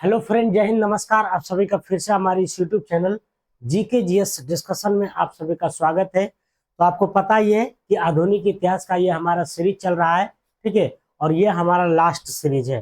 Hello friend, जय हिंद, नमस्कार। आप सभी का फिर से हमारी इस YouTube channel GK GS discussion में आप सभी का स्वागत है। तो आपको पता ही है कि आधुनिक इतिहास का ये हमारा सीरीज चल रहा है, ठीक है। और ये हमारा लास्ट सीरीज है।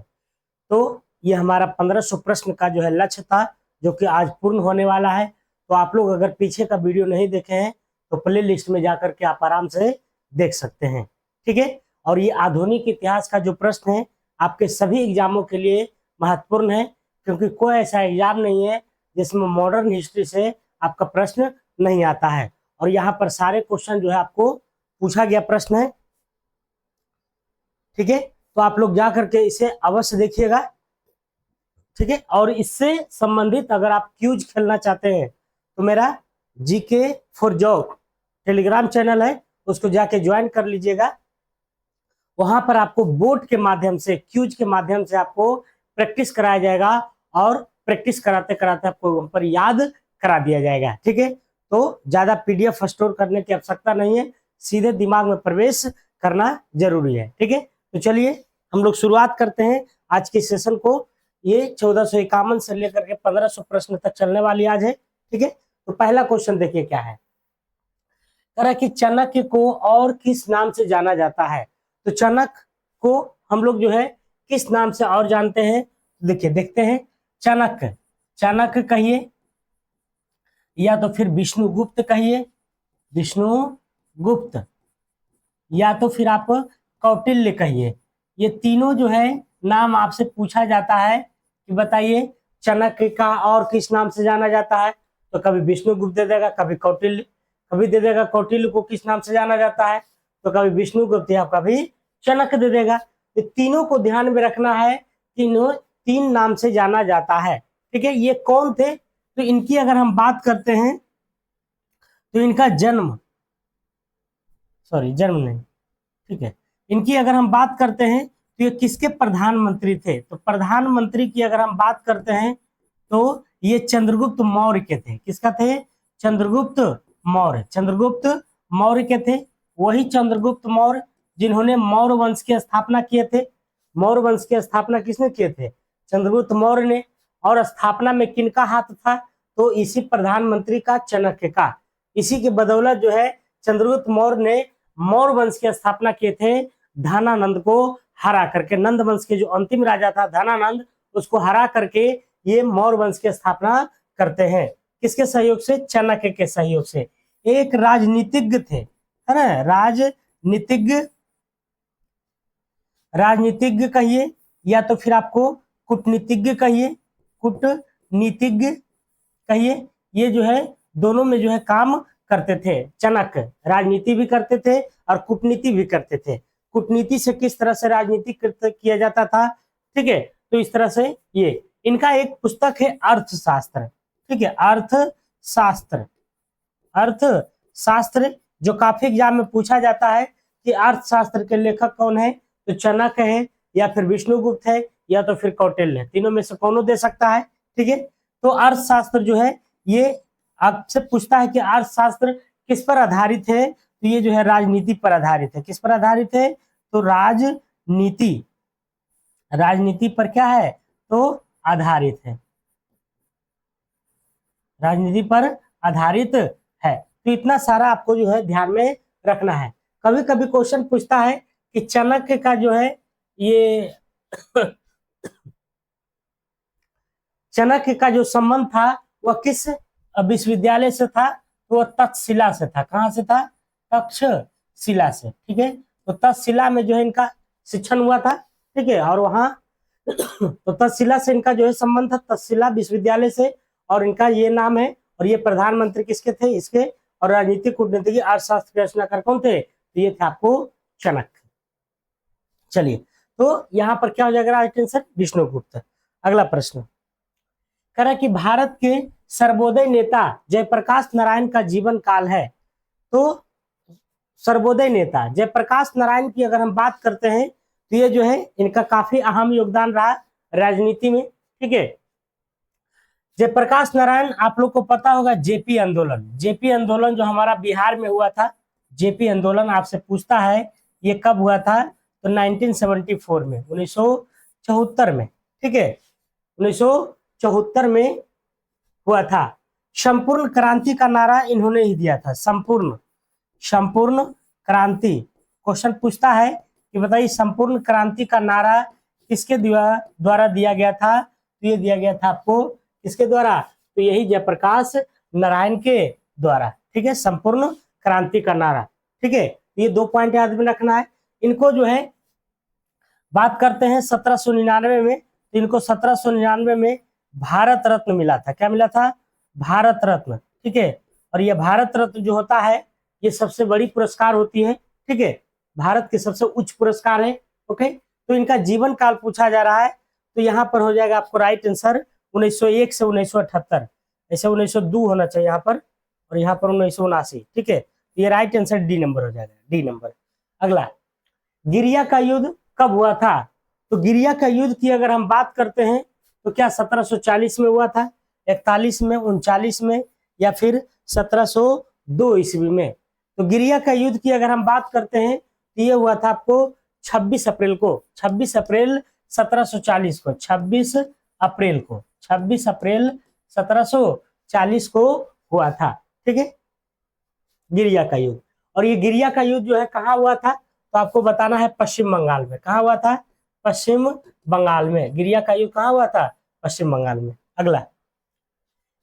तो ये हमारा 1500 प्रश्न का जो है लक्ष्य था, जो कि आज पूर्ण होने वाला है। तो आप लोग अगर पीछे का वीडियो नहीं देखे हैं तो प्ले लिस्ट में जाकर के आप आराम से देख सकते हैं, ठीक है। और ये आधुनिक इतिहास का जो प्रश्न है आपके सभी एग्जामों के लिए महत्वपूर्ण है, क्योंकि कोई ऐसा एग्जाम नहीं है जिसमें मॉडर्न हिस्ट्री से आपका प्रश्न नहीं आता है। और यहाँ पर सारे क्वेश्चन जो है आपको पूछा गया प्रश्न है, ठीक है। तो आप लोग जा करके इसे अवश्य देखिएगा, ठीक है। और इससे संबंधित अगर आप क्यूज खेलना चाहते हैं तो मेरा GK for job Telegram channel है, उसको जाके ज्वाइन कर लीजिएगा। वहां पर आपको बोर्ड के माध्यम से, क्यूज के माध्यम से आपको प्रैक्टिस कराया जाएगा और प्रैक्टिस कराते कराते आपको वहां पर याद करा दिया जाएगा, ठीक है। तो ज्यादा पीडीएफ स्टोर करने की आवश्यकता नहीं है, सीधे दिमाग में प्रवेश करना जरूरी है, ठीक है। तो चलिए हम लोग शुरुआत करते हैं आज के सेशन को। ये 1451 से लेकर के 1500 प्रश्न तक चलने वाली आज है, ठीक है। तो पहला क्वेश्चन देखिए क्या है। कह रहा है कि चाणक्य को और किस नाम से जाना जाता है। तो चाणक्य को हम लोग जो है किस नाम से और जानते हैं, देखिए देखते हैं। चाणक्य, चाणक्य कहिए, या तो फिर विष्णुगुप्त कहिए, विष्णुगुप्त, या तो फिर आप कौटिल्य कहिए। ये तीनों जो है नाम आपसे पूछा जाता है कि बताइए चाणक्य का और किस नाम से जाना जाता है। तो कभी विष्णुगुप्त दे देगा, कभी कौटिल्य, कभी दे देगा कौटिल्य को किस नाम से जाना जाता है, तो कभी विष्णुगुप्त या कभी चाणक्य दे देगा। तो तीनों को ध्यान में रखना है, तीनों तीन नाम से जाना जाता है, ठीक है। ये कौन थे, तो इनकी अगर हम बात करते हैं तो इनका जन्म, सॉरी जन्म नहीं, ठीक है, इनकी अगर हम बात करते हैं तो ये किसके प्रधानमंत्री थे। तो प्रधानमंत्री की अगर हम बात करते हैं तो ये चंद्रगुप्त मौर्य के थे। किसका थे? चंद्रगुप्त मौर्य, चंद्रगुप्त मौर्य के थे। वही चंद्रगुप्त मौर्य जिन्होंने मौर्य वंश की स्थापना किए थे। मौर्य वंश की स्थापना किसने किए थे? चंद्रगुप्त मौर्य ने। और स्थापना में किनका हाथ था? तो इसी प्रधानमंत्री का, चाणक्य का। इसी के बदौलत जो है चंद्रगुप्त मौर्य ने मौर्य वंश की स्थापना किए थे, धनानंद को हरा करके। नंद वंश के जो अंतिम राजा था धनानंद, उसको हरा करके ये मौर्य वंश की स्थापना करते हैं। किसके सहयोग से? चाणक्य के सहयोग से। एक राजनीतिज्ञ थे, है ना, राजनीतिज्ञ, राजनीतिज्ञ कहिए, या तो फिर आपको कूटनीतिज्ञ कहिए, कूटनीतिज्ञ कहिए। ये जो है दोनों में जो है काम करते थे। चाणक्य राजनीति भी करते थे और कूटनीति भी करते थे। कूटनीति से किस तरह से राजनीति किया जाता था, ठीक है। तो इस तरह से ये इनका एक पुस्तक है अर्थशास्त्र, ठीक है, अर्थशास्त्र, अर्थशास्त्र, जो काफी एग्जाम में पूछा जाता है कि अर्थशास्त्र के लेखक कौन है। तो चाणक्य है, या फिर विष्णुगुप्त है, या तो फिर कौटिल्य है। तीनों में से कौन दे सकता है, ठीक है। तो अर्थशास्त्र जो है ये आपसे पूछता है कि अर्थशास्त्र किस पर आधारित है। तो ये जो है राजनीति पर आधारित है। किस पर आधारित है? तो राजनीति, राजनीति पर क्या है? तो आधारित है, राजनीति पर आधारित है। तो इतना सारा आपको जो है ध्यान में रखना है। कभी कभी क्वेश्चन पूछता है कि चाणक्य का जो है ये चाणक्य का जो संबंध था वह किस विश्वविद्यालय से था? तो वह तक्षशिला से था। कहां से था? तक्षशिला से, ठीक है। तो तक्षशिला में जो है इनका शिक्षण हुआ था, ठीक है। और वहां तो तक्षशिला से इनका जो है संबंध था, तक्षशिला विश्वविद्यालय से। और इनका ये नाम है। और ये प्रधानमंत्री किसके थे? इसके। और राजनीतिक कूटनीति अर्थशास्त्र के रचनाकार कौन थे? तो ये थे आपको चाणक्य। चलिए, तो यहाँ पर क्या हो जाएगा आंसर? विष्णुगुप्त। अगला प्रश्न कह रहा है कि भारत के सर्वोदय नेता जयप्रकाश नारायण का जीवन काल है। तो सर्वोदय नेता जयप्रकाश नारायण की अगर हम बात करते हैं तो ये जो है इनका काफी अहम योगदान रहा राजनीति में, ठीक है। जयप्रकाश नारायण, आप लोग को पता होगा जेपी आंदोलन, जेपी आंदोलन जो हमारा बिहार में हुआ था, जेपी आंदोलन आपसे पूछता है ये कब हुआ था। तो 1974 में, 1974 में, ठीक है। 1974 में हुआ था। संपूर्ण क्रांति का नारा इन्होंने ही दिया था। संपूर्ण क्रांति क्वेश्चन पूछता है कि बताइए संपूर्ण क्रांति का नारा किसके द्वारा दिया गया था? तो ये दिया गया था आपको किसके द्वारा? तो यही जयप्रकाश नारायण के द्वारा। ठीक है, संपूर्ण क्रांति का नारा। ठीक है, ये 2 पॉइंट याद में रखना है। इनको जो है बात करते हैं 1799 में, तो इनको 1799 में भारत रत्न मिला था। क्या मिला था? भारत रत्न। ठीक है, और ये भारत रत्न जो होता है ये सबसे बड़ी पुरस्कार होती है। ठीक है, भारत के सबसे उच्च पुरस्कार है। ओके, तो इनका जीवन काल पूछा जा रहा है, तो यहाँ पर हो जाएगा आपको राइट आंसर 1901 से 1978। ऐसे 1902 होना चाहिए यहाँ पर, और यहाँ पर 1979। ठीक है, ये राइट आंसर डी नंबर हो जाएगा, डी नंबर। अगला, गिरिया का युद्ध कब हुआ था? तो गिरिया का युद्ध की अगर हम बात करते हैं तो क्या 1740 में हुआ था, 41 में, 39 में, या फिर 1702 ईस्वी में? तो गिरिया का युद्ध की अगर हम बात करते हैं तो ये हुआ था आपको 26 अप्रैल को, 26 अप्रैल 1740 को, 26 अप्रैल 1740 को हुआ था। ठीक है, गिरिया का युद्ध। और ये गिरिया का युद्ध जो है कहाँ हुआ था? तो आपको बताना है पश्चिम बंगाल में। कहाँ हुआ था? पश्चिम बंगाल में। गिरिया का युद्ध कहाँ हुआ था? पश्चिम बंगाल में। अगला,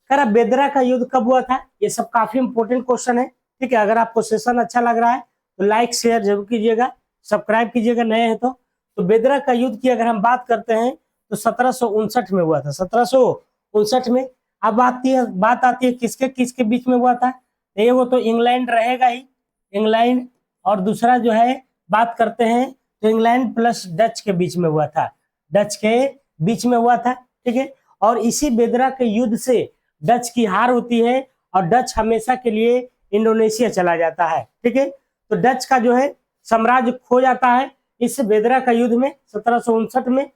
करा बेदरा का युद्ध कब हुआ था? ये सब काफी इंपोर्टेंट क्वेश्चन है। ठीक है, अगर आपको सेशन अच्छा लग रहा है तो लाइक शेयर जरूर कीजिएगा, सब्सक्राइब कीजिएगा नए हैं तो बेदरा का युद्ध की अगर हम बात करते हैं तो 1759 में हुआ था। 1759 में। अब बात आती है किसके किसके बीच में हुआ था? ये वो तो इंग्लैंड रहेगा ही, इंग्लैंड, और दूसरा जो है बात करते हैं तो इंग्लैंड प्लस डच के बीच में हुआ था, डच के बीच में हुआ था। ठीक है, और इसी बेदरा के युद्ध से डच की हार होती है और डच हमेशा के लिए इंडोनेशिया चला जाता है। ठीक है, तो डच का जो है साम्राज्य खो जाता है इस बेदरा का युद्ध में 1759 में।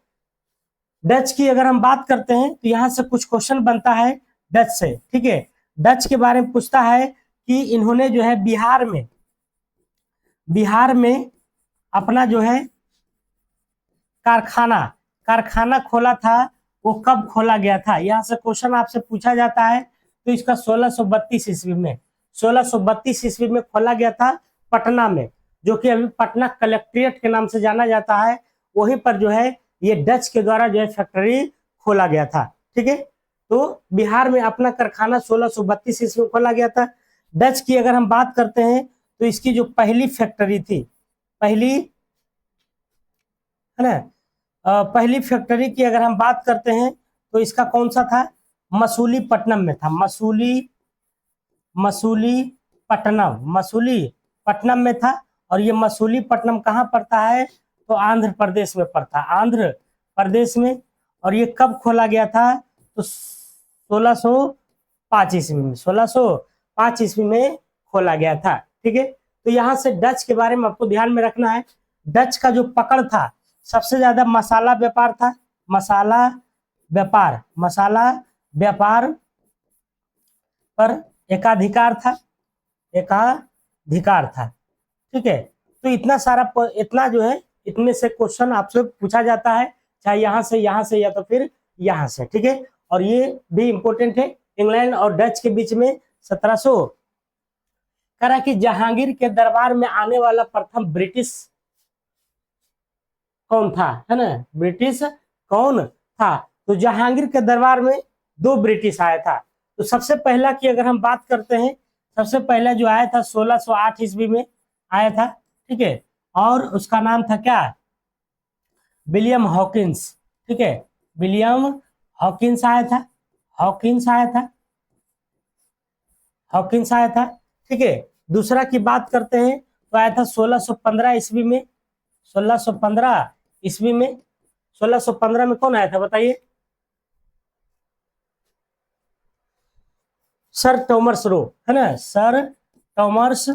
डच की अगर हम बात करते हैं तो यहाँ से कुछ क्वेश्चन बनता है डच से। ठीक है, डच के बारे में पूछता है कि इन्होंने जो है बिहार में अपना जो है कारखाना खोला था, वो कब खोला गया था? यहाँ से क्वेश्चन आपसे पूछा जाता है। तो इसका 1632 ईस्वी में, 1632 ईस्वी में खोला गया था पटना में, जो कि अभी पटना कलेक्ट्रेट के नाम से जाना जाता है। वहीं पर जो है ये डच के द्वारा जो है फैक्ट्री खोला गया था। ठीक है, तो बिहार में अपना कारखाना 1632 ईस्वी में खोला गया था। डच की अगर हम बात करते हैं तो इसकी जो पहली फैक्ट्री थी, पहली है ना, पहली फैक्ट्री की अगर हम बात करते हैं तो इसका कौन सा था? मसूलीपट्टनम में था। मसूलीपट्टनम में था। और ये मसूलीपट्टनम कहाँ पड़ता है? तो आंध्र प्रदेश में पड़ता है, आंध्र प्रदेश में। और ये कब खोला गया था? तो 1605 ईस्वी में, 1605 ईस्वी में खोला गया था। ठीक है, तो यहाँ से डच के बारे में आपको ध्यान में रखना है। डच का जो पकड़ था सबसे ज्यादा मसाला व्यापार था, मसाला व्यापार पर एकाधिकार था। ठीक है, तो इतना जो है, इतने से क्वेश्चन आपसे पूछा जाता है, चाहे यहाँ से या तो फिर यहाँ से। ठीक है, और ये भी इंपॉर्टेंट है, इंग्लैंड और डच के बीच में 1700 करा कि जहांगीर के दरबार में आने वाला प्रथम ब्रिटिश कौन था? है ना, ब्रिटिश कौन था? तो जहांगीर के दरबार में 2 ब्रिटिश आया था। तो सबसे पहला की अगर हम बात करते हैं, सबसे पहला जो आया था 1608 ईस्वी में आया था। ठीक है, और उसका नाम था क्या? William Hawkins. ठीक है, विलियम हॉकिंस आया था। ठीक है, दूसरा की बात करते हैं तो आया था 1615 ईस्वी में। 1615 में कौन आया था बताइए? सर थॉमस रो, है ना, सर थॉमस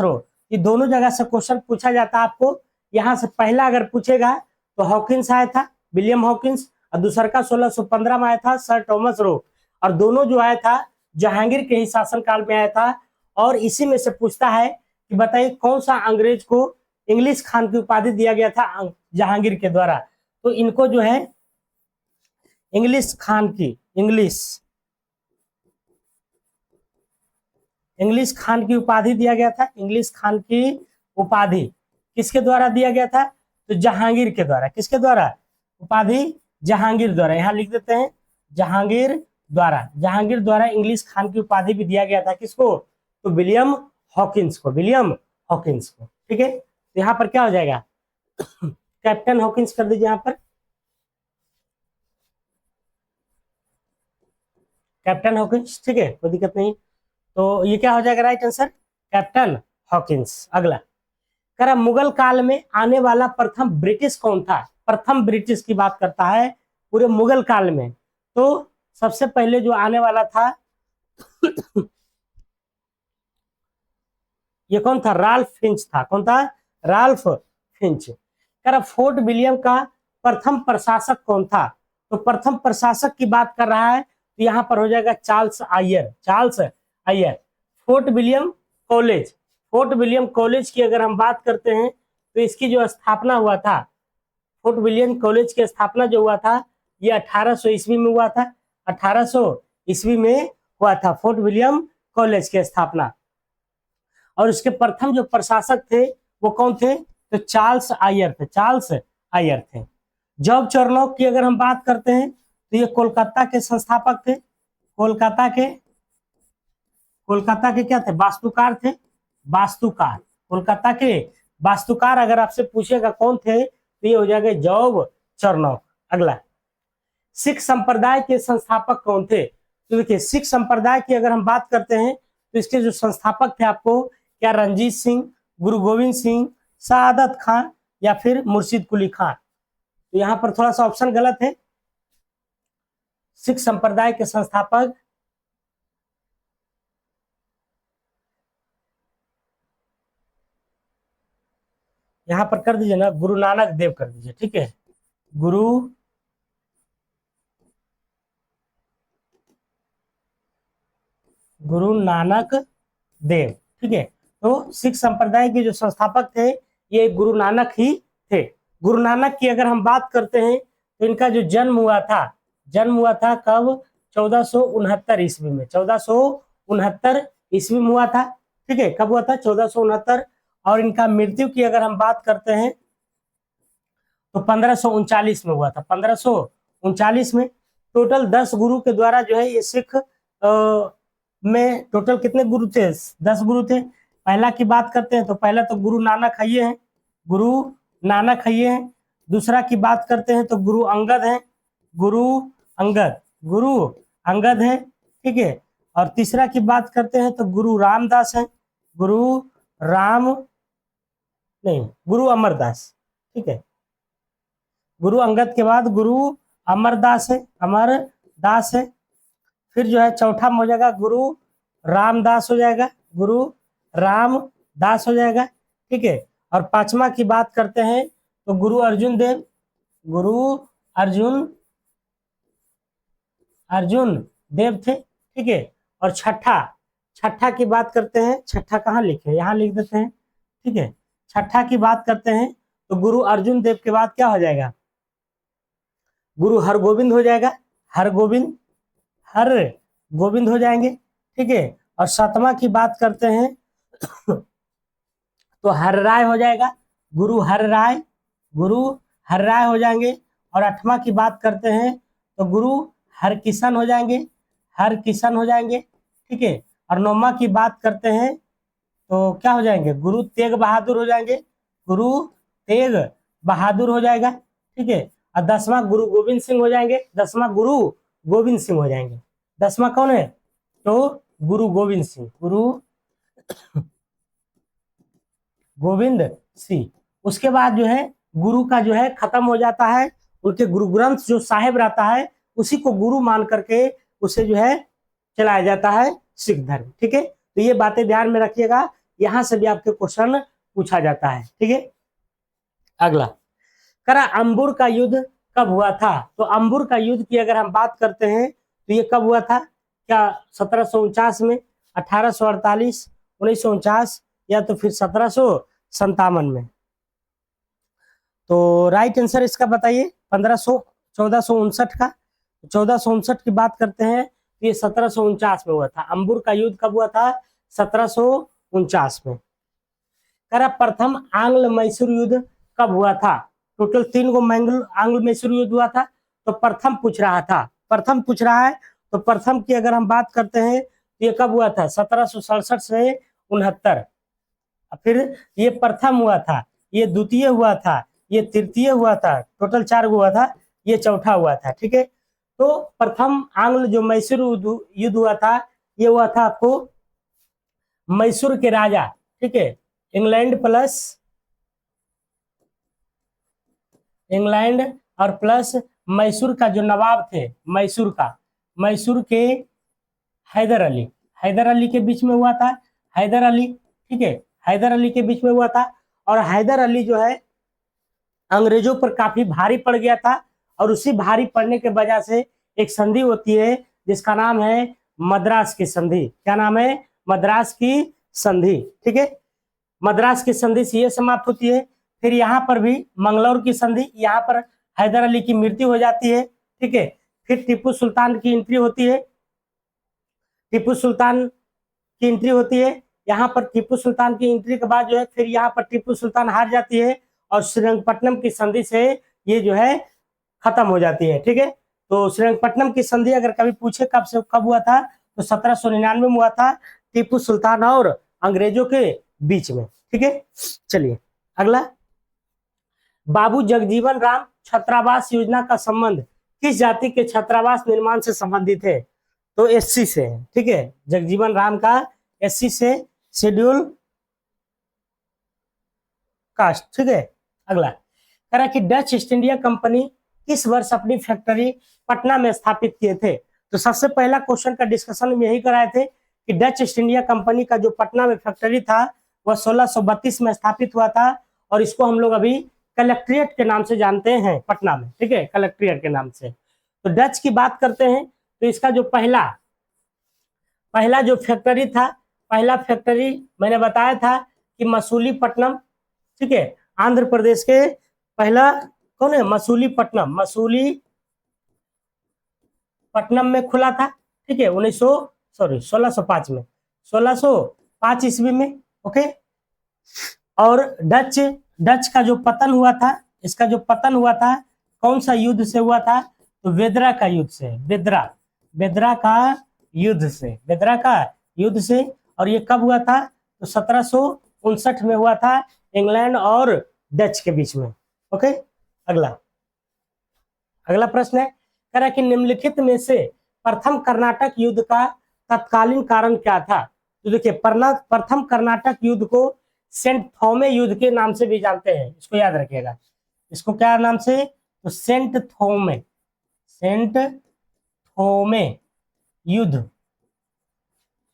रो। ये दोनों जगह से क्वेश्चन पूछा जाता है आपको। यहाँ से पहला अगर पूछेगा तो हॉकिंस आया था, विलियम हॉकिंस, और दूसरा का 1615 में आया था सर थॉमस रो। और दोनों जो आया था जहांगीर के ही शासनकाल में आया था। और इसी में से पूछता है कि बताइए कौन सा अंग्रेज को इंग्लिश खान की उपाधि दिया गया था जहांगीर के द्वारा। तो इनको जो है इंग्लिश खान की उपाधि दिया गया था। इंग्लिश खान की उपाधि किसके द्वारा दिया गया था? तो जहांगीर के द्वारा। किसके द्वारा? उपाधि जहांगीर द्वारा। यहाँ लिख देते हैं जहांगीर द्वारा इंग्लिश खान की उपाधि भी दिया गया था। किसको? तो विलियम हॉकिंस को। ठीक है, तो यहाँ पर क्या हो जाएगा? कैप्टन हॉकिंस कर दीजिए यहाँ पर, कैप्टन हॉकिंस। ठीक है, कोई दिक्कत नहीं। तो ये क्या हो जाएगा राइट आंसर? Captain Hawkins. अगला कह रहा मुगल काल में आने वाला प्रथम ब्रिटिश कौन था? प्रथम ब्रिटिश की बात करता है पूरे मुगल काल में। तो सबसे पहले जो आने वाला था ये कौन था? राल्फ फिंच था। कौन था? Ralph Finch. कह रहा फोर्ट विलियम का प्रथम प्रशासक कौन था? तो प्रथम प्रशासक की बात कर रहा है, तो यहाँ पर हो जाएगा Charles Eyre. Fort William College की अगर हम बात करते हैं तो इसकी जो स्थापना हुआ था, फोर्ट विलियम कॉलेज की स्थापना जो हुआ था ये 1800 ईस्वी में हुआ था। 1800 ईस्वी में हुआ था फोर्ट विलियम कॉलेज की स्थापना। और इसके प्रथम जो प्रशासक थे वो कौन थे? तो चार्ल्स आयर थे। जॉब चर्नोक की अगर हम बात करते हैं तो ये कोलकाता के संस्थापक थे। कोलकाता के क्या थे? वास्तुकार थे। कोलकाता के वास्तुकार अगर आपसे पूछेगा कौन थे तो ये हो जाएगा जॉब चर्नोक। अगला सिख संप्रदाय के संस्थापक कौन थे? तो देखिए सिख संप्रदाय की अगर हम बात करते हैं तो इसके जो संस्थापक थे आपको क्या रणजीत सिंह, गुरु गोविंद सिंह, सआदत खान या फिर मुर्शिद कुली खान? तो यहाँ पर थोड़ा सा ऑप्शन गलत है। सिख संप्रदाय के संस्थापक यहाँ पर कर दीजिए ना, गुरु नानक देव कर दीजिए। ठीक है, गुरु नानक देव। ठीक है, तो सिख संप्रदाय के जो संस्थापक थे ये गुरु नानक ही थे। गुरु नानक की अगर हम बात करते हैं तो इनका जो जन्म हुआ था कब? 1469 ईस्वी में। 1469 ईस्वी में हुआ था। ठीक है, कब हुआ था? 1469। और इनका मृत्यु की अगर हम बात करते हैं तो 1539 में हुआ था। 1539 में। टोटल 10 गुरु के द्वारा जो है ये सिख में टोटल कितने गुरु थे? 10 गुरु थे। पहला की बात करते हैं तो पहला तो गुरु नानक है। दूसरा की बात करते हैं तो गुरु अंगद है। ठीक है, और तीसरा की बात करते हैं तो गुरु रामदास है। गुरु अमरदास। ठीक है, गुरु अंगद के बाद गुरु अमरदास है। फिर जो है चौथा में हो जाएगा गुरु रामदास हो जाएगा। ठीक है, और पांचवा की बात करते हैं तो गुरु अर्जुन देव थे। ठीक है, और छठा की बात करते हैं। छठा कहाँ लिखे? यहाँ लिख देते हैं। ठीक है, छठा की बात करते हैं तो गुरु अर्जुन देव के बाद क्या हो जाएगा? गुरु हरगोविंद हो जाएगा। हरगोविंद हो जाएंगे। ठीक है, और सातवां की बात करते हैं तो हर राय हो जाएगा। गुरु हर राय हो जाएंगे। और आठवां की बात करते हैं तो गुरु हरकिशन हो जाएंगे। ठीक है, और नौवां की बात करते हैं तो क्या हो जाएंगे? गुरु तेग बहादुर हो जाएंगे। ठीक है, और 10वां गुरु गोविंद सिंह हो जाएंगे। 10वां कौन है? तो गुरु गोविंद सिंह। उसके बाद जो है गुरु का जो है खत्म हो जाता है। उनके गुरु ग्रंथ जो साहिब रहता है उसी को गुरु मान करके उसे जो है चलाया जाता है सिख धर्म। ठीक है, तो ये बातें ध्यान में रखिएगा, यहां से भी आपके क्वेश्चन पूछा जाता है। ठीक है, अगला करा अंबुर का युद्ध कब हुआ था? तो अंबुर का युद्ध की अगर हम बात करते हैं तो ये कब हुआ था? क्या 1749 में, 1848, 1949 या तो फिर 1757 में? तो राइट आंसर इसका बताइए 1459 का। 1459 की बात करते हैं तो ये 1749 में हुआ था। अंबुर का युद्ध कब हुआ था? 1749 में। करा प्रथम आंग्ल मैसूर युद्ध कब हुआ था? टोटल 3 गो आंग्ल मैसूर युद्ध हुआ था, तो प्रथम पूछ रहा था, प्रथम पूछ रहा है। तो प्रथम की अगर हम बात करते हैं तो ये कब हुआ था? 1767 से 69। फिर ये प्रथम हुआ था, ये द्वितीय हुआ था, ये तृतीय हुआ था, टोटल 4 गो हुआ था, ये चौथा हुआ था। ठीक है, तो प्रथम आंग्ल जो मैसूर युद्ध हुआ था, ये हुआ था आपको मैसूर के राजा, ठीक है, इंग्लैंड और प्लस मैसूर का जो नवाब थे, मैसूर के हैदर अली के बीच में हुआ था। हैदर अली, ठीक है, हैदर अली के बीच में हुआ था। और हैदर अली जो है अंग्रेजों पर काफी भारी पड़ गया था, और उसी भारी पड़ने के वजह से एक संधि होती है जिसका नाम है मद्रास की संधि। क्या नाम है? मद्रास की संधि। ठीक है, मद्रास की संधि से ये समाप्त होती है। फिर यहाँ पर भी मंगलौर की संधि, यहाँ पर हैदर अली की मृत्यु हो जाती है। ठीक है, फिर टीपू सुल्तान की एंट्री होती है, टीपू सुल्तान की एंट्री होती है। यहाँ पर टीपू सुल्तान की एंट्री के बाद जो है फिर यहाँ पर टीपू सुल्तान हार जाती है, और श्रीरंगपट्टनम की संधि से ये जो है खत्म हो जाती है। ठीक है, तो श्रीरंगपट्टनम की संधि अगर कभी पूछे कब से कब हुआ था, तो 1799 में हुआ था, टीपू सुल्तान और अंग्रेजों के बीच में। ठीक है, चलिए अगला, बाबू जगजीवन राम छात्रावास योजना का संबंध किस जाति के छात्रावास निर्माण से संबंधित है? तो एससी से। ठीक है, जगजीवन राम का एससी से, शेड्यूल कास्ट। ठीक है, अगला कह रहा कि डच ईस्ट इंडिया कंपनी किस वर्ष अपनी फैक्ट्री पटना में स्थापित किए थे? तो सबसे पहला क्वेश्चन का डिस्कशन हम यही कराए थे कि डच ईस्ट इंडिया कंपनी का जो पटना में फैक्ट्री था वह 1632 में स्थापित हुआ था, और इसको हम लोग अभी कलेक्ट्रेट के नाम से जानते हैं पटना में। ठीक है, कलेक्ट्रेट के नाम से। तो डच की बात करते हैं तो इसका जो पहला जो फैक्ट्री था, पहला फैक्ट्री मैंने बताया था कि मसूलीपट्टनम, ठीक है, आंध्र प्रदेश के पहला कौन है? मसूलीपट्टनम में खुला था। ठीक है, 1605 में, 1605 ईस्वी में। ओके, और डच का जो पतन हुआ था, इसका जो पतन हुआ था कौन सा युद्ध से हुआ था? तो वेदरा का युद्ध से, वेदरा का युद्ध से। और ये कब हुआ था? तो 1759 में हुआ था, इंग्लैंड और डच के बीच में। ओके, अगला प्रश्न है, कह रहा है कि निम्नलिखित में से प्रथम कर्नाटक युद्ध का तत्कालीन कारण क्या था? तो देखिए, प्रथम कर्नाटक युद्ध को सेंट थॉमे युद्ध के नाम से भी जानते हैं, इसको याद रखिएगा। इसको क्या नाम से? तो सेंट थॉमे युद्ध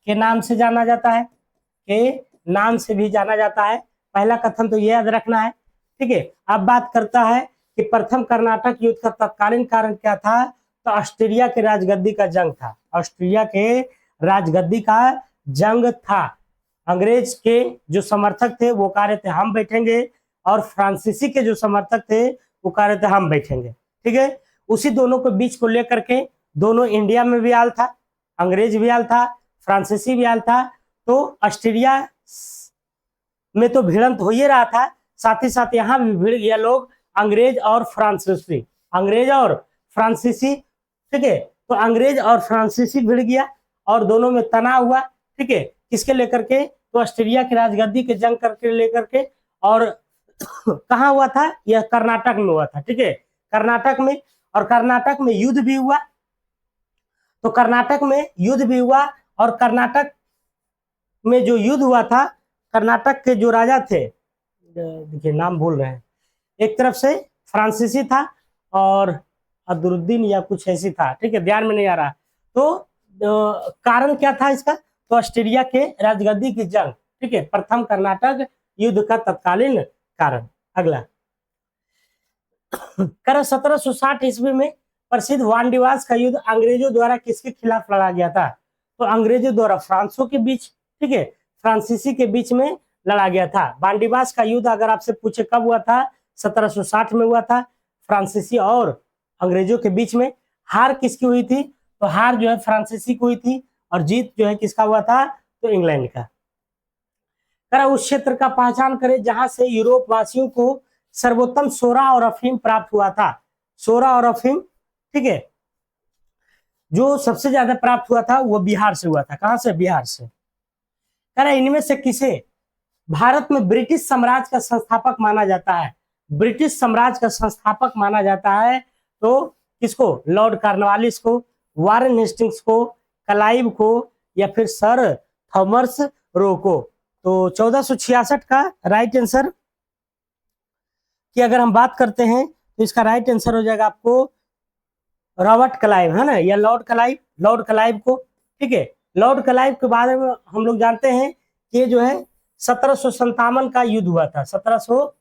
के नाम से जाना जाता है, के नाम से भी जाना जाता है। पहला कथन तो ये याद रखना है। ठीक है, अब बात करता है कि प्रथम कर्नाटक युद्ध का तत्कालीन कारण क्या था? तो ऑस्ट्रेलिया के राजगद्दी का जंग था, ऑस्ट्रेलिया के राजगद्दी का जंग था। अंग्रेज के जो समर्थक थे वो कह रहे थे हम बैठेंगे, और फ्रांसीसी के जो समर्थक थे वो कह रहे थे हम बैठेंगे। ठीक है, उसी दोनों के बीच को लेकर के दोनों इंडिया में भी आल था, अंग्रेज भी आल था, फ्रांसीसी भी आल था। तो ऑस्ट्रेलिया में तो भिड़ंत हो ही रहा था, साथ ही साथ यहाँ भी भिड़ गया लोग, अंग्रेज और फ्रांसीसी। ठीक है, तो अंग्रेज और फ्रांसीसी भिड़ गया और दोनों में तनाव हुआ। ठीक है, किसके लेकर के? तो ऑस्ट्रेलिया की राजगद्दी के जंग करके लेकर के। और कहाँ हुआ था? यह कर्नाटक में हुआ था। ठीक है, कर्नाटक में, और कर्नाटक में युद्ध भी हुआ। तो कर्नाटक में युद्ध भी हुआ, और कर्नाटक में जो युद्ध हुआ था, कर्नाटक के जो राजा थे, देखिए नाम भूल रहे हैं, एक तरफ से फ्रांसीसी था और अदरुद्दीन या कुछ ऐसी था। ठीक है, ध्यान में नहीं आ रहा। तो कारण क्या था इसका? तो ऑस्ट्रेलिया के राजगद्दी की जंग। ठीक है, प्रथम कर्नाटक युद्ध का तत्कालीन कारण। अगला, 1760 ईस्वी में प्रसिद्ध वानडिवास का युद्ध अंग्रेजों द्वारा किसके खिलाफ लड़ा गया था? तो अंग्रेजों द्वारा फ्रांसों के बीच, ठीक है, फ्रांसीसी के बीच में लड़ा गया था। वानडिवास का युद्ध अगर आपसे पूछे कब हुआ था, 1760 में हुआ था, फ्रांसीसी और अंग्रेजों के बीच में। हार किसकी हुई थी? तो हार जो है फ्रांसीसी को हुई थी और जीत जो है किसका हुआ था? तो इंग्लैंड का। करा उस क्षेत्र का पहचान करें जहां से यूरोप वासियों को सर्वोत्तम सोरा और अफीम प्राप्त हुआ था। सोरा और अफीम, ठीक है, जो सबसे ज्यादा प्राप्त हुआ था वो बिहार से हुआ था। कहां से? बिहार से। कह रहा इनमें से किसे भारत में ब्रिटिश साम्राज्य का संस्थापक माना जाता है? ब्रिटिश साम्राज्य का संस्थापक माना जाता है तो किसको? लॉर्ड कॉर्नवालिस को, वारेन हेस्टिंग्स को, क्लाइव को, या फिर सर थॉमस रो को। तो 1466 का राइट आंसर की अगर हम बात करते हैं तो इसका राइट आंसर हो जाएगा आपको रॉबर्ट क्लाइव, है ना, या लॉर्ड क्लाइव, लॉर्ड क्लाइव को। ठीक है, लॉर्ड क्लाइव के बारे में हम लोग जानते हैं कि ये जो है 1757 का युद्ध हुआ था। 1700,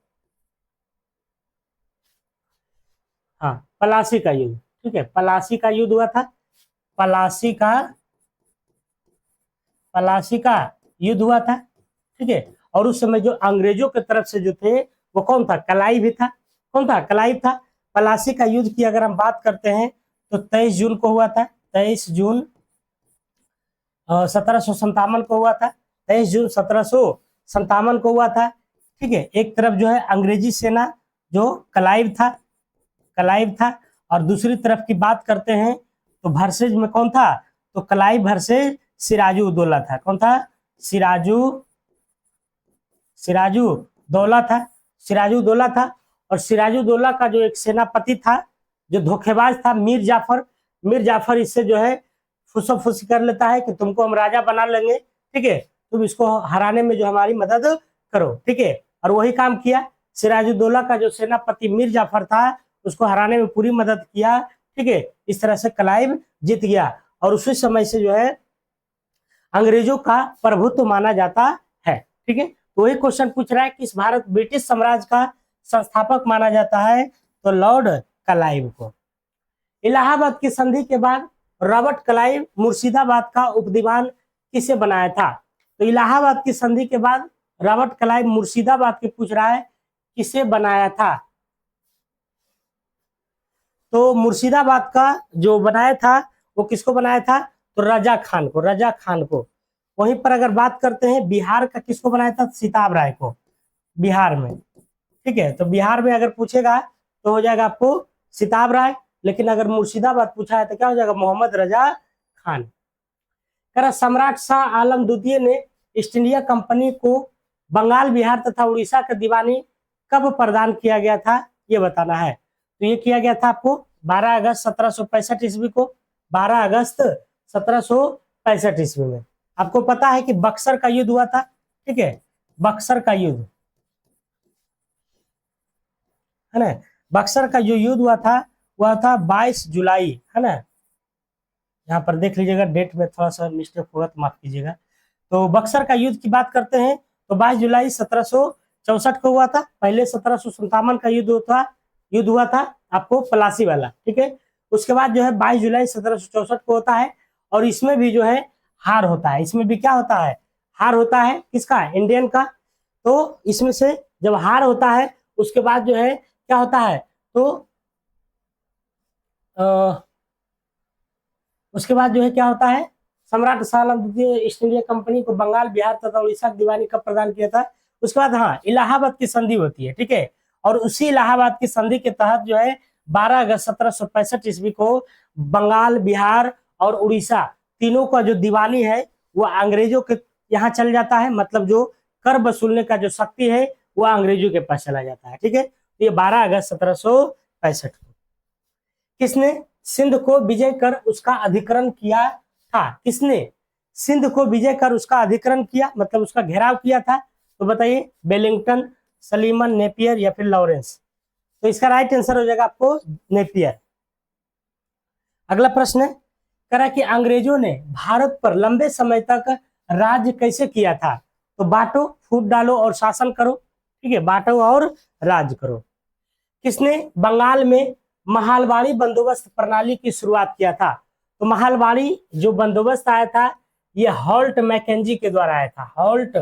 हाँ, पलासी का युद्ध। ठीक है, पलासी का युद्ध हुआ था। पलासी का युद्ध हुआ था। ठीक है, और उस समय जो अंग्रेजों की तरफ से जो थे वो कौन था? क्लाइव ही था। कौन था? क्लाइव था। पलासी का युद्ध की अगर हम बात करते हैं तो 23 जून को हुआ था। 23 जून 1757 को हुआ था। 23 जून 1757 को हुआ था। ठीक है, एक तरफ जो है अंग्रेजी सेना जो क्लाइव था, और दूसरी तरफ की बात करते हैं तो वर्सेज में कौन था? तो क्लाइव वर्सेज सिराजुद्दौला था। कौन था? सिराजुद्दौला था। और सिराजुद्दौला का जो एक सेनापति था जो धोखेबाज था, मीर जाफर इससे जो है फुसफुसी कर लेता है कि तुमको हम राजा बना लेंगे, ठीक है, तुम इसको हराने में जो हमारी मदद करो। ठीक है, और वही काम किया। सिराजुद्दौला का जो सेनापति मीर जाफर था उसको हराने में पूरी मदद किया। ठीक है, इस तरह से क्लाइव जीत गया और उसी समय से जो है अंग्रेजों का प्रभुत्व माना जाता है। ठीक है, तो वही क्वेश्चन पूछ रहा है कि इस भारत ब्रिटिश साम्राज्य का संस्थापक माना जाता है तो लॉर्ड क्लाइव को। इलाहाबाद की संधि के बाद रॉबर्ट क्लाइव मुर्शिदाबाद का उपदीवान किसे बनाया था? तो इलाहाबाद की संधि के बाद रॉबर्ट क्लाइव मुर्शिदाबाद के पूछ रहा है किसे बनाया था? तो मुर्शिदाबाद का जो बनाया था वो किसको बनाया था? तो रजा खान को। वहीं पर अगर बात करते हैं बिहार का, किसको बनाया था? सिताब राय को, बिहार में। ठीक है, तो बिहार में अगर पूछेगा तो हो जाएगा आपको सिताब राय, लेकिन अगर मुर्शिदाबाद पूछा है तो क्या हो जाएगा? मोहम्मद रजा खान। करा सम्राट शाह आलम द्वितीय ने ईस्ट इंडिया कंपनी को बंगाल, बिहार तथा उड़ीसा का दीवानी कब प्रदान किया गया था? ये बताना है। तो ये किया गया था आपको 12 अगस्त 1765 ईस्वी को। 12 अगस्त 1765 ईस्वी में। आपको पता है कि बक्सर का युद्ध हुआ था। ठीक है, बक्सर का युद्ध, है ना, बक्सर का जो युद्ध हुआ था वह था 22 जुलाई, है ना, यहाँ पर देख लीजिएगा, डेट में थोड़ा सा मिस्टेक हुआ तो माफ कीजिएगा। तो बक्सर का युद्ध की बात करते हैं तो 22 जुलाई 1764 को हुआ था। पहले 1757 का युद्ध हुआ था आपको पलासी वाला। ठीक है, उसके बाद जो है 22 जुलाई 1764 को होता है और इसमें भी जो है हार होता है। इसमें भी क्या होता है? हार होता है। किसका? इंडियन का। तो इसमें से जब हार होता है उसके बाद जो है क्या होता है? तो उसके बाद जो है क्या होता है? सम्राट शाह आलम द्वितीय ईस्ट इंडिया कंपनी को बंगाल, बिहार तथा उड़ीसा की दीवानी कब प्रदान किया था? उसके बाद हाँ, इलाहाबाद की संधि होती है। ठीक है, और उसी इलाहाबाद की संधि के तहत जो है 12 अगस्त 1765 ईस्वी को बंगाल, बिहार और उड़ीसा तीनों का जो दीवानी है वो अंग्रेजों के यहाँ चल जाता है। मतलब जो कर वसूलने का जो शक्ति है वो अंग्रेजों के पास चला जाता है। ठीक है, तो ये 12 अगस्त 1765 को। किसने सिंध को विजय कर उसका अधिकरण किया था? किसने सिंध को विजय कर उसका अधिकरण किया, मतलब उसका घेराव किया था? तो बताइए, वेलिंगटन, सलीमन, नेपियर या फिर लॉरेंस? तो इसका राइट आंसर हो जाएगा आपको नेपियर। अगला प्रश्न है, करा कि अंग्रेजों ने भारत पर लंबे समय तक राज्य कैसे किया था? तो बांटो, फूट डालो और शासन करो। ठीक है, बांटो और राज करो। किसने बंगाल में महालवाड़ी बंदोबस्त प्रणाली की शुरुआत किया था? तो महालवाड़ी जो बंदोबस्त आया था ये हॉल्ट मैकेंजी के द्वारा आया था। हॉल्ट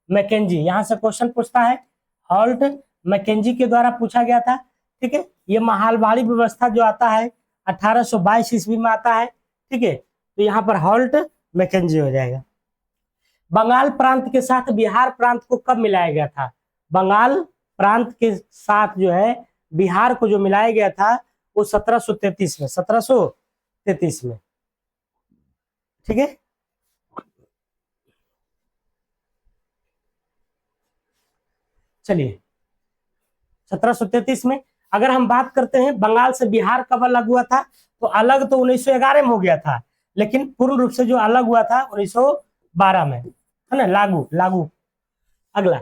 मैकेंजी, यहां से क्वेश्चन पूछता है, हॉल्ट मैकेंजी के द्वारा पूछा गया था। ठीक है, ये महालवाड़ी व्यवस्था जो आता है 1822 ईस्वी में आता है। ठीक है, तो यहाँ पर हॉल्ट मैकेंजी हो जाएगा। बंगाल प्रांत के साथ बिहार प्रांत को कब मिलाया गया था? बंगाल प्रांत के साथ जो है बिहार को जो मिलाया गया था वो 1733 में, 1733 में। ठीक है, चलिए 1733 में अगर हम बात करते हैं बंगाल से बिहार कब अलग हुआ था, तो अलग तो 1911 में हो गया था, लेकिन पूर्ण रूप से जो अलग हुआ था 1912 में, है ना, लागू लागू। अगला,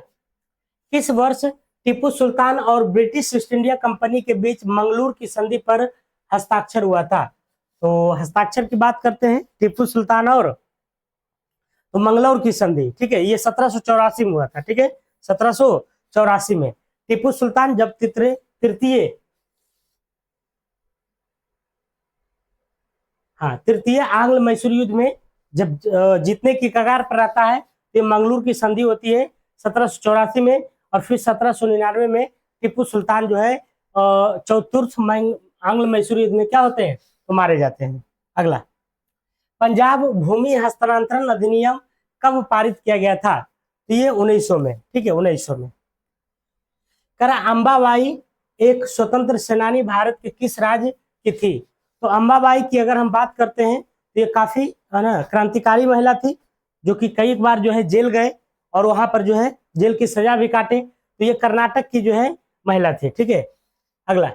किस वर्ष टीपू सुल्तान और ब्रिटिश ईस्ट इंडिया कंपनी के बीच मंगलूर की संधि पर हस्ताक्षर हुआ था? तो हस्ताक्षर की बात करते हैं टीपू सुल्तान और तो मंगलौर की संधि, ठीक है, ये 1784 में हुआ था। ठीक है, 1784 में टीपू सुल्तान जब तृतीय आंग्ल मैसूर युद्ध में जब जीतने की कगार पर रहता है, तो मंगलूर की संधि होती है 1784 में, और फिर 1799 में टीपू सुल्तान जो है चौथुर्थ आंग्ल मैसूर युद्ध में क्या होते हैं, तो मारे जाते हैं। अगला, पंजाब भूमि हस्तांतरण अधिनियम कब पारित किया गया था? तो ये 1900 में। ठीक है, 1900 में। करा अंबाबाई एक स्वतंत्र सेनानी भारत के किस राज्य की थी? तो अंबाबाई की अगर हम बात करते हैं तो ये काफी है ना क्रांतिकारी महिला थी, जो कि कई बार जो है जेल गए और वहां पर जो है जेल की सजा भी काटे। तो ये कर्नाटक की जो है महिला थी। ठीक है, अगला,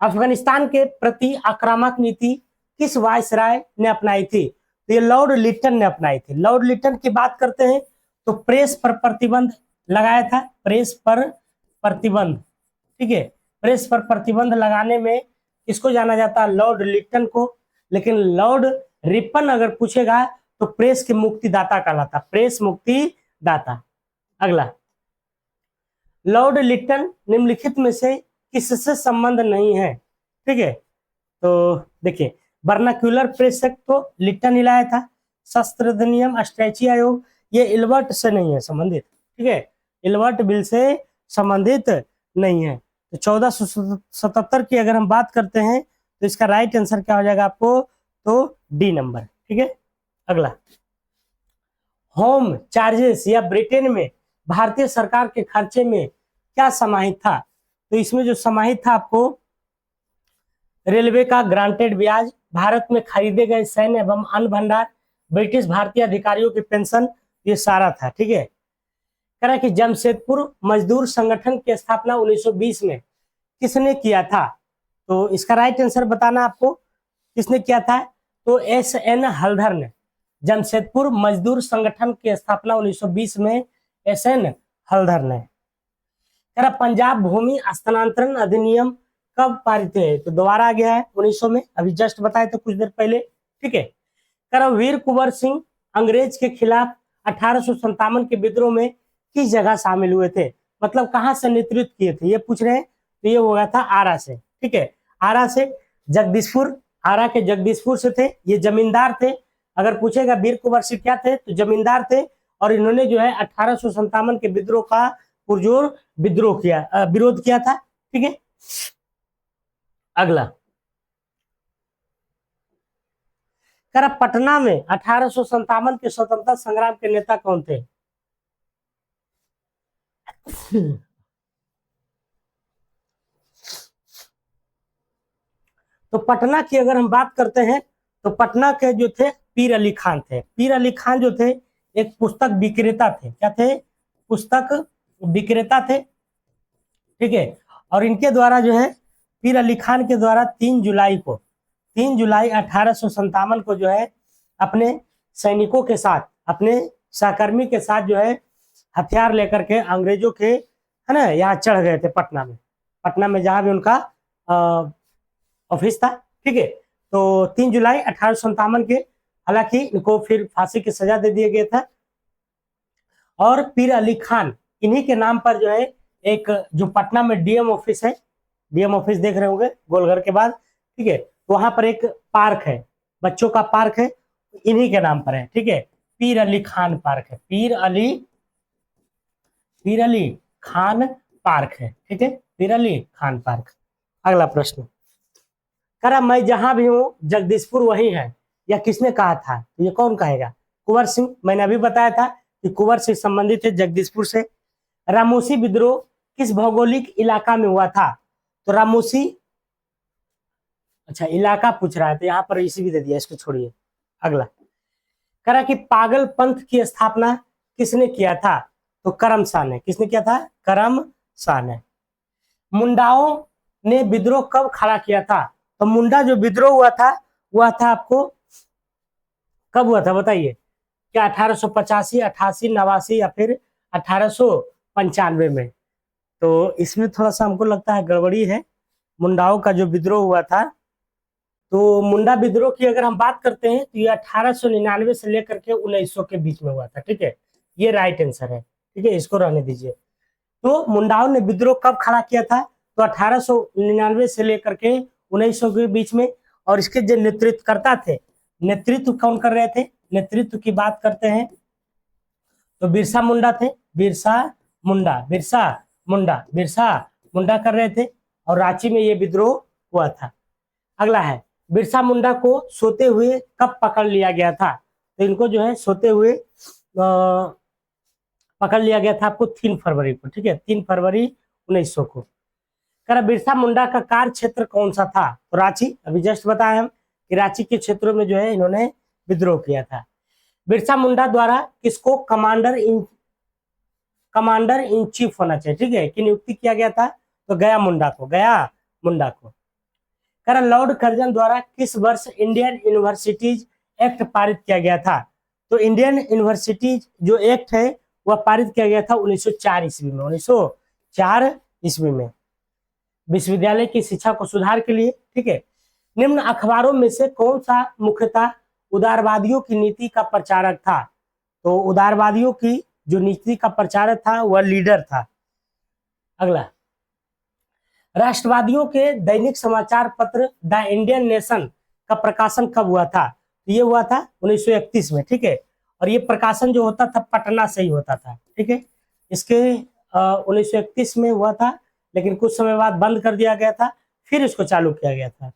अफगानिस्तान के प्रति आक्रामक नीति किस वायसराय ने अपनाई थी? तो ये लॉर्ड लिटन ने अपनाई थी। लॉर्ड लिटन की बात करते हैं तो प्रेस पर प्रतिबंध लगाया था, प्रेस पर प्रतिबंध। ठीक है, प्रेस पर प्रतिबंध लगाने में किसको जाना जाता है? लॉर्ड लिटन को। लेकिन लॉर्ड रिपन अगर पूछेगा तो प्रेस के मुक्तिदाता कहलाता, प्रेस मुक्तिदाता। अगला, लॉर्ड लिटन निम्नलिखित में से किससे संबंध नहीं है? ठीक है, तो देखिए, वर्नाक्यूलर प्रेस एक्ट तो लिटन ही लाया था। शस्त्र अधिनियम, स्ट्रेची आयोग, ये इल्बर्ट से नहीं है संबंधित। ठीक है, इल्बर्ट बिल से संबंधित नहीं है। तो 1477 की अगर हम बात करते हैं तो इसका राइट आंसर क्या हो जाएगा आपको? तो डी नंबर। ठीक है, अगला, होम चार्जेस या ब्रिटेन में भारतीय सरकार के खर्चे में क्या समाहित था? तो इसमें जो समाहित था आपको रेलवे का ग्रांटेड ब्याज, भारत में खरीदे गए सैन्य एवं अन्न भंडार, ब्रिटिश भारतीय अधिकारियों की पेंशन, ये सारा था। ठीक है, कह रहा कि जमशेदपुर मजदूर संगठन की स्थापना 1920 में किसने किया था? तो इसका राइट आंसर बताना आपको, किसने किया था? तो एस.एन. हलधर ने। जमशेदपुर मजदूर संगठन की स्थापना 1920 में एस.एन. हलधर ने। कह रहा पंजाब भूमि हस्तांतरण अधिनियम कब पारित है? तो दोबारा आ गया है 1900 में, अभी जस्ट बताए तो कुछ देर पहले। ठीक है, कह रहा वीर कुंवर सिंह अंग्रेज के खिलाफ 1857 के विद्रोह में किस जगह शामिल हुए थे? मतलब कहां से नेतृत्व किए थे, ये पूछ रहे हैं। तो ये हो गया था आरा से। ठीक है, आरा से जगदीशपुर, आरा के जगदीशपुर से थे। ये जमींदार थे। अगर पूछेगा वीर कुंवर सिंह क्या थे, तो जमींदार थे, और इन्होंने जो है 1857 के विद्रोह का पुरजोर विरोध किया था। ठीक है, अगला, कह रहा पटना में 1857 के स्वतंत्रता संग्राम के नेता कौन थे? तो पटना की अगर हम बात करते हैं तो पटना के जो थे पीर अली खान थे। पीर अली खान जो थे एक पुस्तक विक्रेता थे। क्या थे? पुस्तक विक्रेता थे। ठीक है, और इनके द्वारा जो है पीर अली खान के द्वारा 3 जुलाई 1857 को जो है अपने सैनिकों के साथ, अपने सहकर्मी के साथ जो है हथियार लेकर के अंग्रेजों के, है ना, यहाँ चढ़ गए थे पटना में जहां भी उनका ऑफिस था। ठीक है, तो 3 जुलाई 1857 के, हालांकि इनको फिर फांसी की सजा दे दिया गया था। और पीर अली खान, इन्हीं के नाम पर जो है एक जो पटना में डीएम ऑफिस है, डीएम ऑफिस देख रहे होंगे गोलघर के बाद। ठीक है, तो वहां पर एक पार्क है, बच्चों का पार्क है, इन्हीं के नाम पर है। ठीक है, पीर अली खान पार्क है, पीर अली खान पार्क है, ठीक है, मीर अली खान पार्क। अगला प्रश्न, करा मैं जहां भी हूं जगदीशपुर वही है, यह किसने कहा था? तो ये कौन कहेगा? कुंवर सिंह। मैंने अभी बताया था कि कुंवर सिंह संबंधित है जगदीशपुर से। रामोसी विद्रोह किस भौगोलिक इलाका में हुआ था? तो रामोसी, अच्छा इलाका पूछ रहा है तो यहाँ पर इसी भी दे दिया, इसको छोड़िए। अगला, करा कि पागल पंथ की स्थापना किसने किया था? तो करम शाह ने। किसने किया था? करम शाह ने। मुंडाओं ने विद्रोह कब खड़ा किया था? तो मुंडा जो विद्रोह हुआ था वह था आपको कब हुआ था बताइए? क्या 1885, 88, 89 या फिर 1895 में? तो इसमें थोड़ा सा हमको लगता है गड़बड़ी है। मुंडाओं का जो विद्रोह हुआ था, तो मुंडा विद्रोह की अगर हम बात करते हैं तो ये 1899 से लेकर के 1900 के बीच में हुआ था, ठीक है, ये राइट आंसर है, ठीक है, इसको रहने दीजिए। तो मुंडाओं ने विद्रोह कब खड़ा किया था? तो 1899 से लेकर के 1900 के बीच में। और इसके जो नेतृत्वकर्ता थे, नेतृत्व कौन कर रहे थे? नेतृत्व की बात करते हैं तो बिरसा मुंडा थे। बिरसा मुंडा, बिरसा मुंडा, बिरसा मुंडा कर रहे थे और रांची में ये विद्रोह हुआ था। अगला है, बिरसा मुंडा को सोते हुए कब पकड़ लिया गया था? तो इनको जो है सोते हुए पकड़ लिया गया था आपको 3 फरवरी को, ठीक है, 3 फरवरी 1900 को। करा बिरसा मुंडा का कार्य क्षेत्र कौन सा था? तो रांची, अभी जस्ट बताया हम कि रांची के क्षेत्रों में जो है इन्होंने विद्रोह किया था। बिरसा मुंडा द्वारा किसको कमांडर इन चीफ होना चाहिए, ठीक है, कि नियुक्ति किया गया था? तो गया मुंडा को, गया मुंडा को। करा लॉर्ड कर्जन द्वारा किस वर्ष इंडियन यूनिवर्सिटीज एक्ट पारित किया गया था? तो इंडियन यूनिवर्सिटीज जो एक्ट है वह पारित किया गया था 1904 ईस्वी में, 1904 ईस्वी में, विश्वविद्यालय की शिक्षा को सुधार के लिए, ठीक है। निम्न अखबारों में से कौन सा मुख्यतः उदारवादियों की नीति का प्रचारक था? तो उदारवादियों की जो नीति का प्रचारक था वह लीडर था। अगला, राष्ट्रवादियों के दैनिक समाचार पत्र द इंडियन नेशन का प्रकाशन कब हुआ था? ये हुआ था 1931 में, ठीक है, और ये प्रकाशन जो होता था पटना से ही होता था, ठीक है। इसके 1931 में हुआ था, लेकिन कुछ समय बाद बंद कर दिया गया था, फिर इसको चालू किया गया था।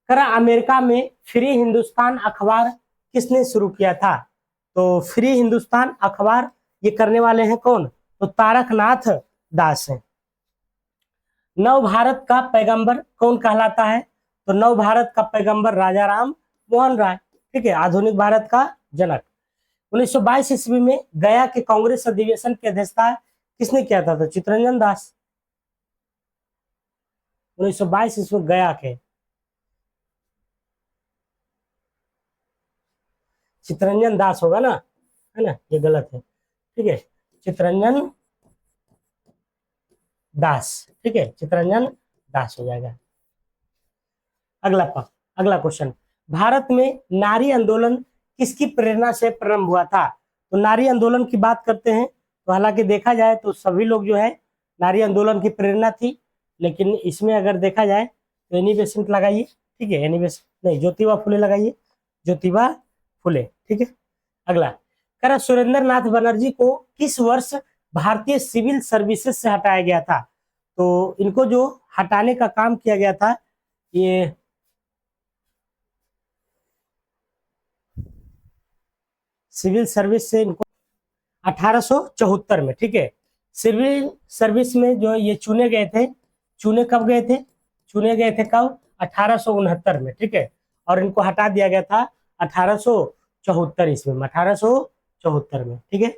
करा अमेरिका में फ्री हिंदुस्तान अखबार किसने शुरू किया था? तो फ्री हिंदुस्तान अखबार ये करने वाले हैं कौन? तो तारकनाथ दास हैं। नव भारत का पैगंबर कौन कहलाता है? तो नव भारत का पैगंबर राजा राम मोहन राय, ठीक है, आधुनिक भारत का जनक। 1922 ईस्वी में गया के कांग्रेस अधिवेशन की अध्यक्षता किसने किया था? तो चित्तरंजन दास। 1922 ईस्वी गया के चित्तरंजन दास होगा ना, है ना, ये गलत है, ठीक है, चित्तरंजन दास, ठीक है, चित्तरंजन दास हो जाएगा। अगला क्वेश्चन, भारत में नारी आंदोलन किसकी प्रेरणा से प्रारंभ हुआ था? तो नारी आंदोलन की बात करते हैं तो हालांकि देखा जाए तो सभी लोग जो है नारी आंदोलन की प्रेरणा थी, लेकिन इसमें अगर देखा जाए तो एनी बेसेंट लगाइए, ठीक है, एनी बेसेंट नहीं, ज्योतिबा फुले लगाइए, ज्योतिबा फुले, ठीक है। अगला, करा सुरेंद्र नाथ बनर्जी को किस वर्ष भारतीय सिविल सर्विसेज से हटाया गया था? तो इनको जो हटाने का काम किया गया था, ये सिविल सर्विस से इनको 1874 में, ठीक है, सिविल सर्विस में जो ये चुने गए थे, चुने कब गए थे? चुने गए थे कब? 1869 में, ठीक है, और इनको हटा दिया गया था 1874 ईस्वी में, 1874 में, ठीक है।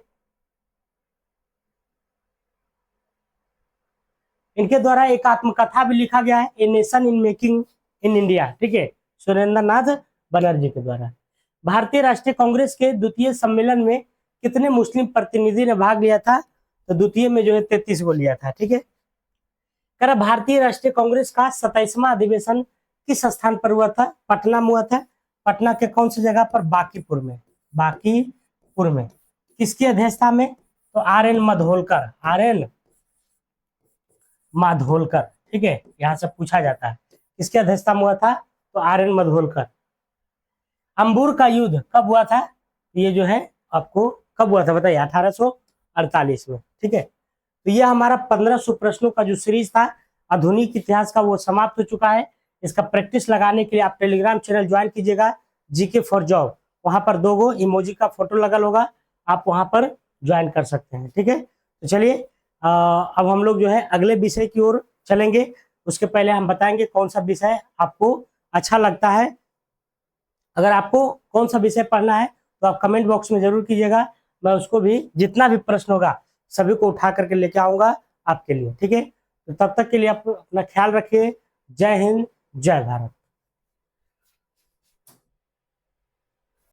इनके द्वारा एक आत्मकथा भी लिखा गया है, a nation in making in India, ठीक है, सुरेंद्र नाथ बनर्जी के द्वारा। भारतीय राष्ट्रीय कांग्रेस के द्वितीय सम्मेलन में कितने मुस्लिम प्रतिनिधि ने भाग लिया था? तो द्वितीय में जो है 33 को लिया था, ठीक है। करा भारतीय राष्ट्रीय कांग्रेस का 27वां अधिवेशन किस स्थान पर हुआ था? पटना में हुआ था। पटना के कौन सी जगह पर? बांकीपुर में, बांकीपुर में। किसकी अध्यक्षता में? तो RN माधोलकर, RN माधोलकर, ठीक है, यहां से पूछा जाता है किसकी अध्यक्षता में हुआ था? तो RN माधोलकर। अंबुर का युद्ध कब हुआ था? ये जो है आपको कब हुआ था बताइए? 1848 में, ठीक है, तो तो यह हमारा 1500 प्रश्नों का जो सीरीज था आधुनिक इतिहास का वो समाप्त हो चुका है। इसका प्रैक्टिस लगाने के लिए आप टेलीग्राम चैनल ज्वाइन कीजिएगा, जीके फॉर जॉब। वहां पर 2 इमोजी का फोटो लगल होगा, आप वहां पर ज्वाइन कर सकते हैं। ठीक है, तो चलिए अब हम लोग जो है अगले विषय की ओर चलेंगे। उसके पहले हम बताएंगे कौन सा विषय आपको अच्छा लगता है। अगर आपको कौन सा विषय पढ़ना है तो आप कमेंट बॉक्स में जरूर कीजिएगा, मैं उसको भी जितना भी प्रश्न होगा सभी को उठा करके लेके आऊंगा आपके लिए। ठीक है, तो तब तक के लिए आप अपना ख्याल रखिए। जय हिंद, जय भारत।